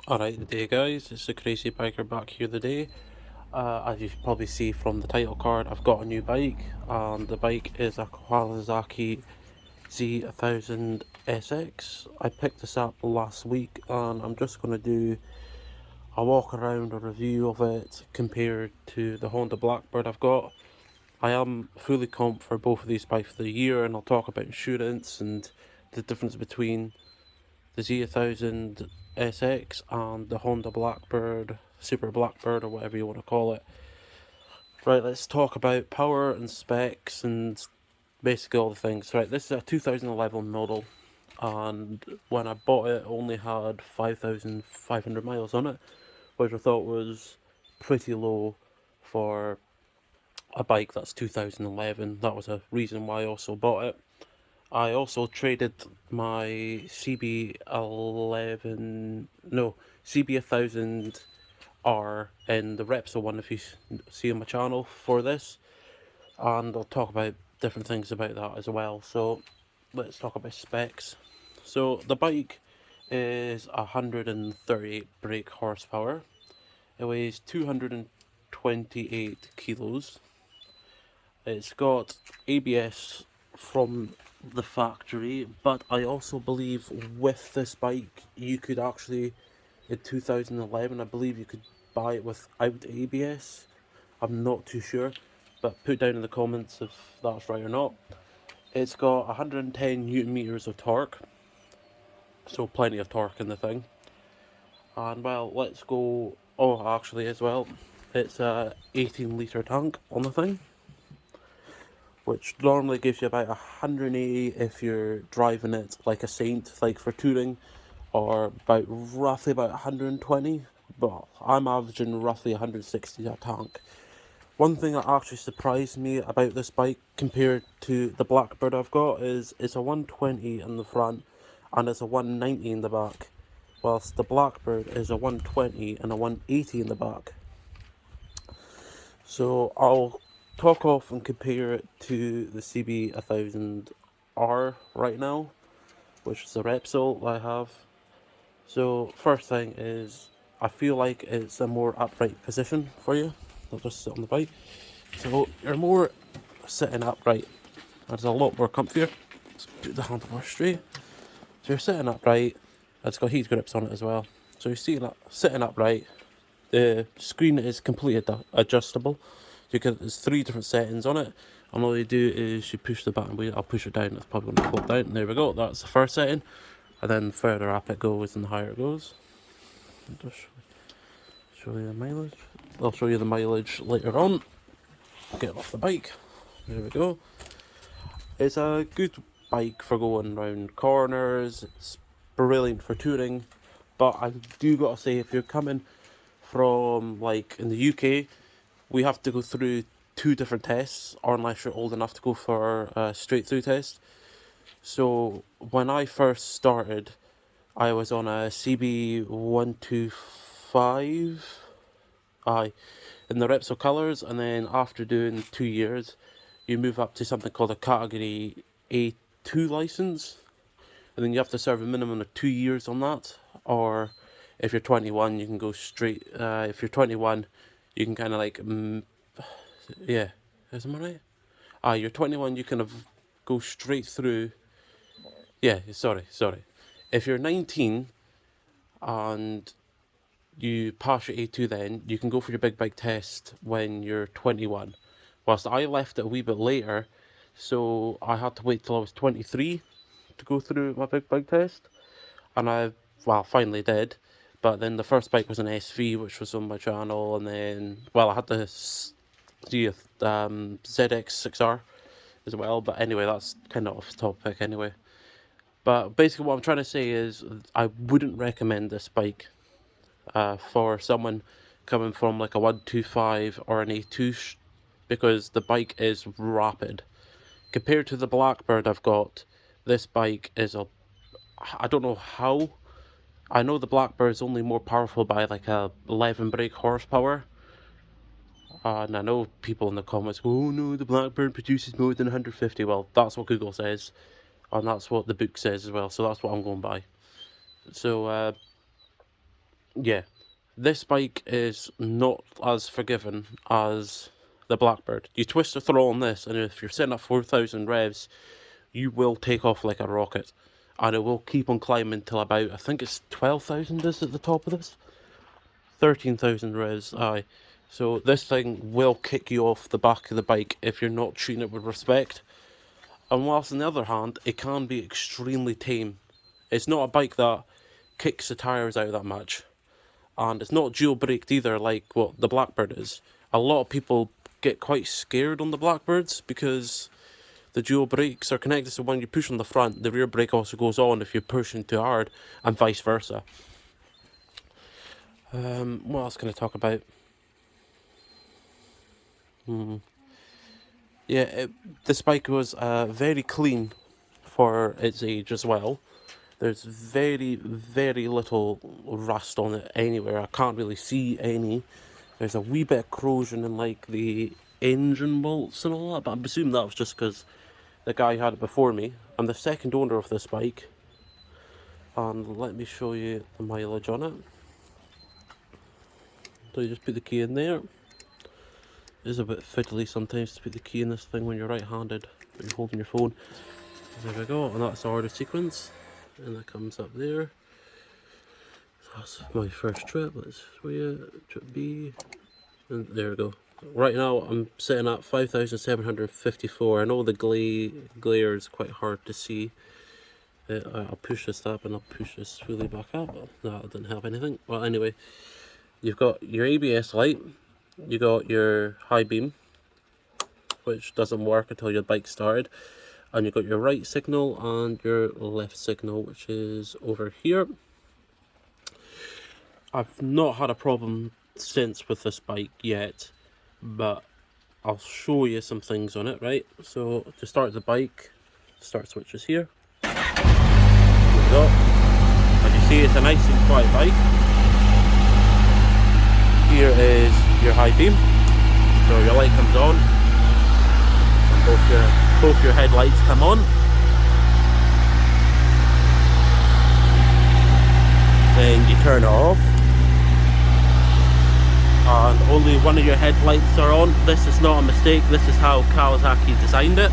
Alright, the day guys, it's the Crazy Biker back here today. As you probably see from the title card, I've got a new bike, and the bike is a Kawasaki z1000sx. I picked this up last week, and I'm just going to do a walk around, a review of it compared to the Honda Blackbird I've got. I am fully comp for both of these bikes for the year, and I'll talk about insurance and the difference between the z1000sx and the Honda Blackbird, Super Blackbird, or whatever you want to call it. Right, let's talk about power and specs and basically all the things. Right, this is a 2011 model, and when I bought it, it only had 5,500 miles on it, which I thought was pretty low for a bike that's 2011. That was a reason why I also bought it. I also traded my CB1000R in the Repsol one, if you see on my channel, for this, and I'll talk about different things about that as well. So let's talk about specs. So the bike is 138 brake horsepower. It weighs 228 kilos. It's got ABS from the factory, but I also believe with this bike you could actually, in 2011, I believe you could buy it without ABS. I'm not too sure, but put down in the comments if that's right or not. It's got 110 newton meters of torque, so plenty of torque in the thing. And well, let's go. Oh, actually, as well, it's a 18 litre tank on the thing, which normally gives you about 180 if you're driving it like a saint, like for touring, or roughly about 120, but I'm averaging roughly 160 a tank. One thing that actually surprised me about this bike compared to the Blackbird I've got is it's a 120 in the front and it's a 190 in the back, whilst the Blackbird is a 120 and a 180 in the back. So I'll talk off and compare it to the CB1000R right now, which is the Repsol I have. So first thing is, I feel like it's a more upright position for you, not just sit on the bike. So you're more sitting upright. It's a lot more comfier. Let's put the handlebar straight. So you're sitting upright. It's got heat grips on it as well. So you're sitting upright. The screen is completely adjustable. There's 3 different settings on it, and all you do is you push the button. I'll push it down. It's probably going to flip down. There we go. That's the first setting, and then the further up it goes, and the higher it goes. I'll just show you the mileage. I'll show you the mileage later on. Get off the bike. There we go. It's a good bike for going round corners. It's brilliant for touring, but I do gotta say, if you're coming from, like, in the UK, we have to go through 2 different tests, or unless you're old enough to go for a straight through test. So when I first started, I was on a CB125 in the Repsol colours, and then after doing 2 years, you move up to something called a category A2 license, and then you have to serve a minimum of 2 years on that. Or if you're 21, you can go straight. If you're 21, you can kind of like, yeah, is I right? You're 21, you can go straight through. Yeah, sorry. If you're 19 and you pass your A2, then you can go for your big bike test when you're 21. Whilst I left it a wee bit later, so I had to wait till I was 23 to go through my big bike test, and I finally did. But then the first bike was an SV, which was on my channel, and then I had the ZX6R as well. But anyway, that's kind of off topic anyway. But basically, what I'm trying to say is, I wouldn't recommend this bike for someone coming from like a 125 or an A2, because the bike is rapid. Compared to the Blackbird I've got, this bike is I don't know how. I know the Blackbird is only more powerful by like 11 brake horsepower. And I know people in the comments go, oh no, the Blackbird produces more than 150. Well, that's what Google says, and that's what the book says as well, so that's what I'm going by. So yeah, this bike is not as forgiving as the Blackbird. You twist the throttle on this, and if you're setting at 4,000 revs, you will take off like a rocket. And it will keep on climbing till about, I think it's 12,000 is at the top of this? 13,000 revs, aye. So this thing will kick you off the back of the bike if you're not treating it with respect. And whilst on the other hand, it can be extremely tame. It's not a bike that kicks the tyres out that much. And it's not dual braked either like what the Blackbird is. A lot of people get quite scared on the Blackbirds because the dual brakes are connected, so when you push on the front, the rear brake also goes on if you're pushing too hard, and vice versa. What else can I talk about? Yeah, this bike was very clean for its age as well. There's very, very little rust on it anywhere. I can't really see any. There's a wee bit of corrosion in like the engine bolts and all that, but I presume that was just because the guy had it before me. I'm the second owner of this bike, and let me show you the mileage on it. So you just put the key in there. It is a bit fiddly sometimes to put the key in this thing when you're right-handed, but you're holding your phone. There we go, and that's the order sequence, and that comes up there. So that's my first trip. Let's show you trip B, and there we go. Right now I'm sitting at 5,754. I know the glare is quite hard to see. I'll push this up and I'll push this fully back up. No, that didn't help anything. Well, anyway, you've got your ABS light, you got your high beam, which doesn't work until your bike started, and you've got your right signal and your left signal, which is over here. I've not had a problem since with this bike yet, but I'll show you some things on it, right? So to start the bike, start switch is here. There we go. As you see, it's a nice and quiet bike. Here is your high beam. So your light comes on, and both your headlights come on. Then you turn it off, and only one of your headlights are on. This is not a mistake, this is how Kawasaki designed it.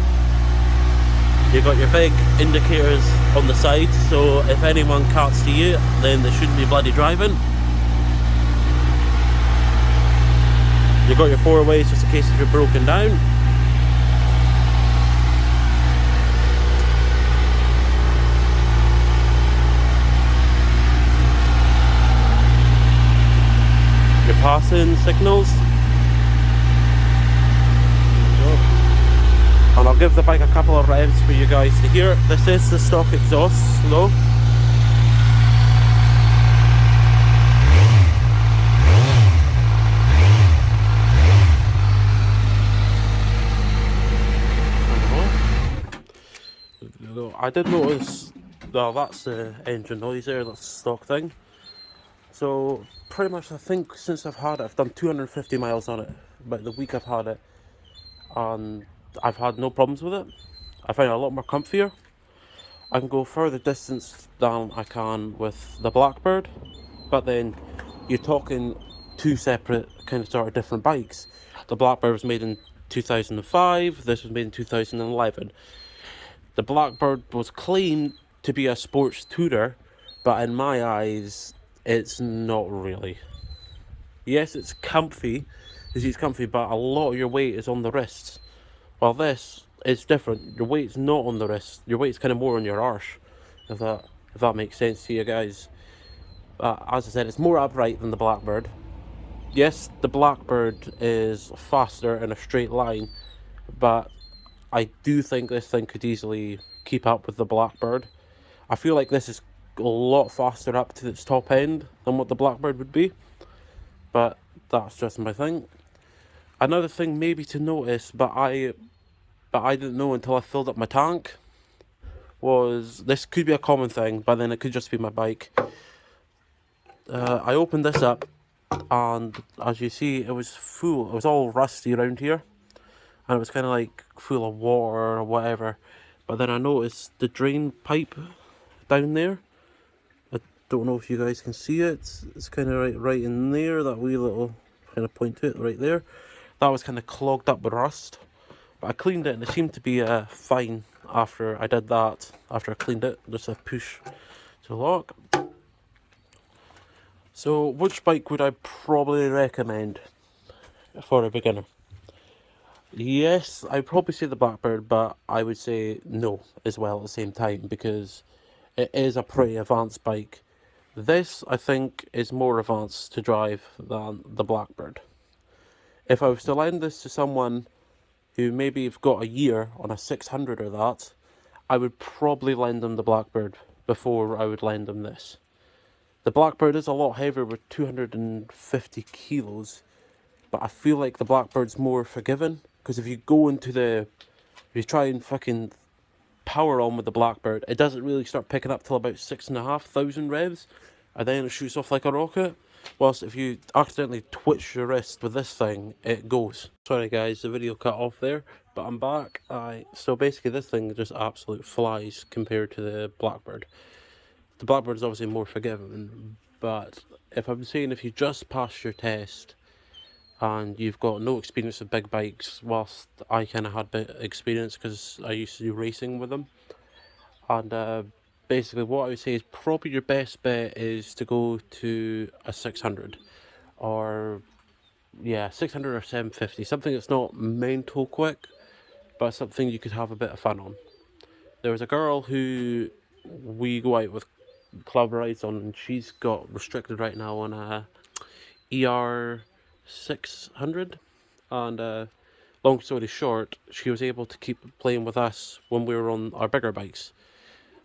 You've got your big indicators on the sides, so if anyone can't see you, then they shouldn't be bloody driving. You've got your four ways just in case if you're broken down. Your passing signals. And I'll give the bike a couple of revs for you guys to hear. This is the stock exhaust, slow. I did notice, well, that's the engine noise there, that's the stock thing. So pretty much I think since I've had it, I've done 250 miles on it, about the week I've had it, and I've had no problems with it. I find it a lot more comfier. I can go further distance than I can with the Blackbird, but then you're talking two separate kind of sort of different bikes. The Blackbird was made in 2005, this was made in 2011. The Blackbird was claimed to be a sports tourer, but in my eyes, it's not really. Yes, it's comfy, but a lot of your weight is on the wrists. While this is different. Your weight's not on the wrist. Your weight's kind of more on your arse, if that makes sense to you guys. As I said, it's more upright than the Blackbird. Yes, the Blackbird is faster in a straight line, but I do think this thing could easily keep up with the Blackbird. I feel like this is a lot faster up to its top end than what the Blackbird would be, but that's just my thing. Another thing maybe to notice, but I didn't know until I filled up my tank, was this could be a common thing, but then it could just be my bike. I opened this up, and as you see, it was full. It was all rusty around here, and it was kind of like full of water or whatever. But then I noticed the drain pipe down there. don't know if you guys can see it. It's kind of right in there, that wee little kind of point to it right there. That was kind of clogged up with rust. But I cleaned it and it seemed to be fine after I did that. After I cleaned it, just a push to lock. So which bike would I probably recommend for a beginner? Yes, I'd probably say the Blackbird, but I would say no as well at the same time, because it is a pretty advanced bike. This, I think, is more advanced to drive than the Blackbird. If I was to lend this to someone who maybe have got a year on a 600 or that, I would probably lend them the Blackbird before I would lend them this. The Blackbird is a lot heavier with 250 kilos, but I feel like the Blackbird's more forgiving, because if you go into if you try and fucking power on with the Blackbird, it doesn't really start picking up till about 6,500 revs, and then it shoots off like a rocket. Whilst if you accidentally twitch your wrist with this thing, it goes. Sorry guys, the video cut off there, but I'm back. So basically this thing just absolute flies compared to the Blackbird. The Blackbird is obviously more forgiving, but if I'm saying if you just pass your test and you've got no experience with big bikes, whilst I kind of had bit experience because I used to do racing with them, and basically what I would say is probably your best bet is to go to a 600, or yeah, 600 or 750, something that's not mental quick, but something you could have a bit of fun on. There was a girl who we go out with club rides on, and she's got restricted right now on a ER 600, and long story short, she was able to keep playing with us when we were on our bigger bikes,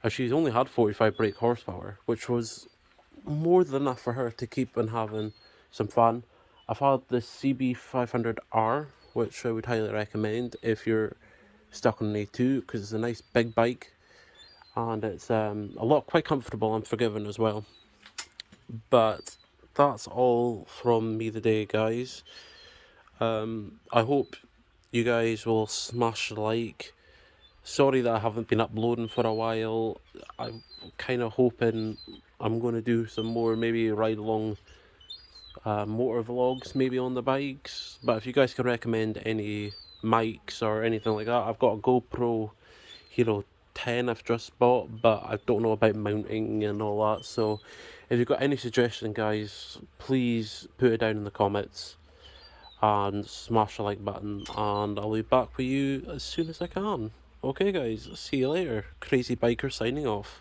and she's only had 45 brake horsepower, which was more than enough for her to keep on having some fun. I've had the CB500R, which I would highly recommend if you're stuck on an A2, because it's a nice big bike, and it's quite comfortable and forgiving as well. But that's all from me today, guys. I hope you guys will smash the like. Sorry that I haven't been uploading for a while. I'm kind of hoping I'm going to do some more, maybe ride along motor vlogs, maybe on the bikes. But if you guys can recommend any mics or anything like that, I've got a GoPro Hero 10 I've just bought, but I don't know about mounting and all that. So if you've got any suggestion, guys, please put it down in the comments and smash the like button, and I'll be back with you as soon as I can. Okay guys, see you later. Crazy Biker signing off.